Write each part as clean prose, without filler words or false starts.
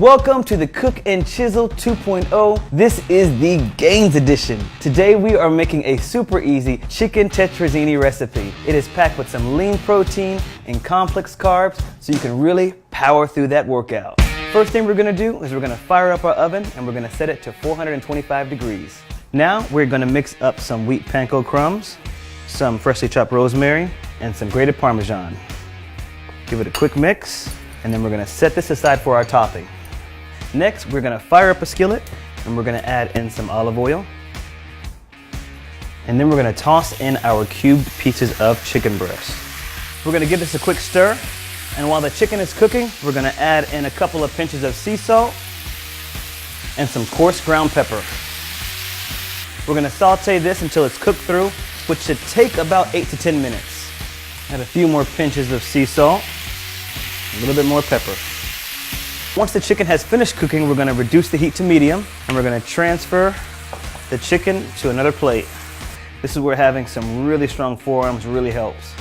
Welcome to the Cook and Chisel 2.0. This is the Gains edition. Today we are making a super easy chicken tetrazzini recipe. It is packed with some lean protein and complex carbs so you can really power through that workout. First thing we're gonna do is we're gonna fire up our oven and we're gonna set it to 425 degrees. Now we're gonna mix up some wheat panko crumbs, some freshly chopped rosemary, and some grated Parmesan. Give it a quick mix, and then we're gonna set this aside for our topping. Next, we're gonna fire up a skillet, and we're gonna add in some olive oil. And then we're gonna toss in our cubed pieces of chicken breast. We're gonna give this a quick stir, and while the chicken is cooking, we're gonna add in a couple of pinches of sea salt and some coarse ground pepper. We're gonna saute this until it's cooked through, which should take about 8 to 10 minutes. Add a few more pinches of sea salt, a little bit more pepper. Once the chicken has finished cooking, we're gonna reduce the heat to medium, and we're gonna transfer the chicken to another plate. This is where having some really strong forearms really helps.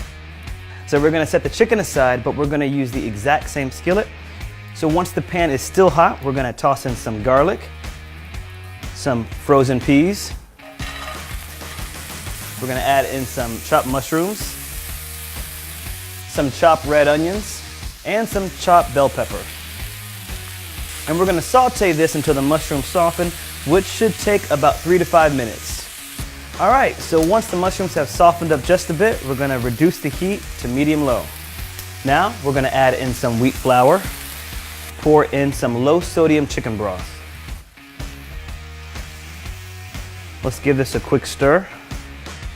So we're gonna set the chicken aside, but we're gonna use the exact same skillet. So once the pan is still hot, we're gonna toss in some garlic, some frozen peas. We're gonna add in some chopped mushrooms, some chopped red onions, and some chopped bell pepper. And we're gonna saute this until the mushrooms soften, which should take about 3 to 5 minutes. All right, so once the mushrooms have softened up just a bit, we're gonna reduce the heat to medium-low. Now, we're gonna add in some wheat flour, pour in some low-sodium chicken broth. Let's give this a quick stir.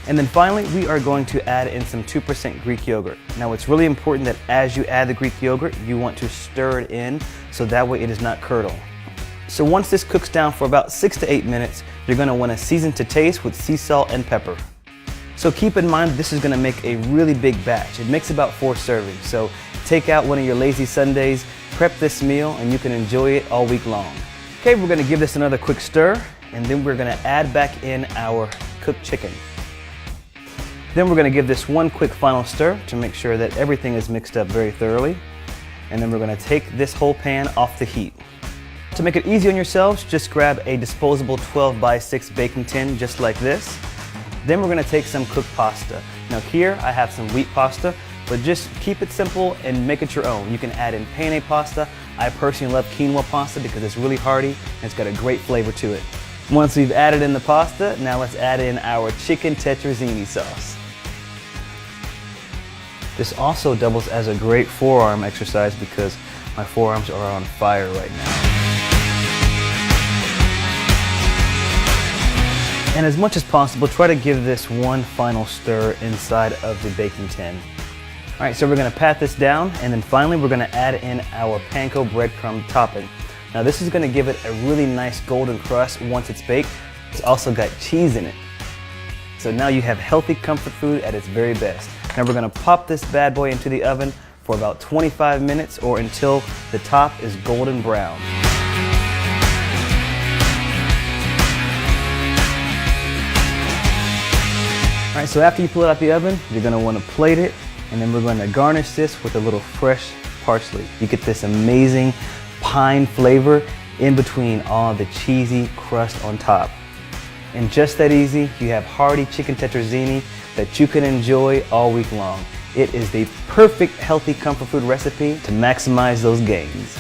And then finally, we are going to add in some 2% Greek yogurt. Now it's really important that as you add the Greek yogurt, you want to stir it in so that way it does not curdle. So once this cooks down for about 6 to 8 minutes, you're gonna wanna season to taste with sea salt and pepper. So keep in mind this is gonna make a really big batch. It makes about 4 servings. So take out one of your lazy Sundays, prep this meal, and you can enjoy it all week long. Okay, we're gonna give this another quick stir, and then we're gonna add back in our cooked chicken. Then we're gonna give this one quick final stir to make sure that everything is mixed up very thoroughly. And then we're gonna take this whole pan off the heat. To make it easy on yourselves, just grab a disposable 12x6 baking tin just like this. Then we're gonna take some cooked pasta. Now here I have some wheat pasta, but just keep it simple and make it your own. You can add in penne pasta. I personally love quinoa pasta because it's really hearty and it's got a great flavor to it. Once we've added in the pasta, now let's add in our chicken tetrazzini sauce. This also doubles as a great forearm exercise because my forearms are on fire right now. And as much as possible, try to give this one final stir inside of the baking tin. All right, so we're gonna pat this down, and then finally we're gonna add in our panko breadcrumb topping. Now this is gonna give it a really nice golden crust once it's baked. It's also got cheese in it. So now you have healthy comfort food at its very best. Now we're gonna pop this bad boy into the oven for about 25 minutes or until the top is golden brown. All right, so after you pull it out the oven, you're gonna wanna plate it, and then we're gonna garnish this with a little fresh parsley. You get this amazing pine flavor in between all the cheesy crust on top. And just that easy, you have hearty chicken tetrazzini that you can enjoy all week long. It is the perfect healthy comfort food recipe to maximize those gains.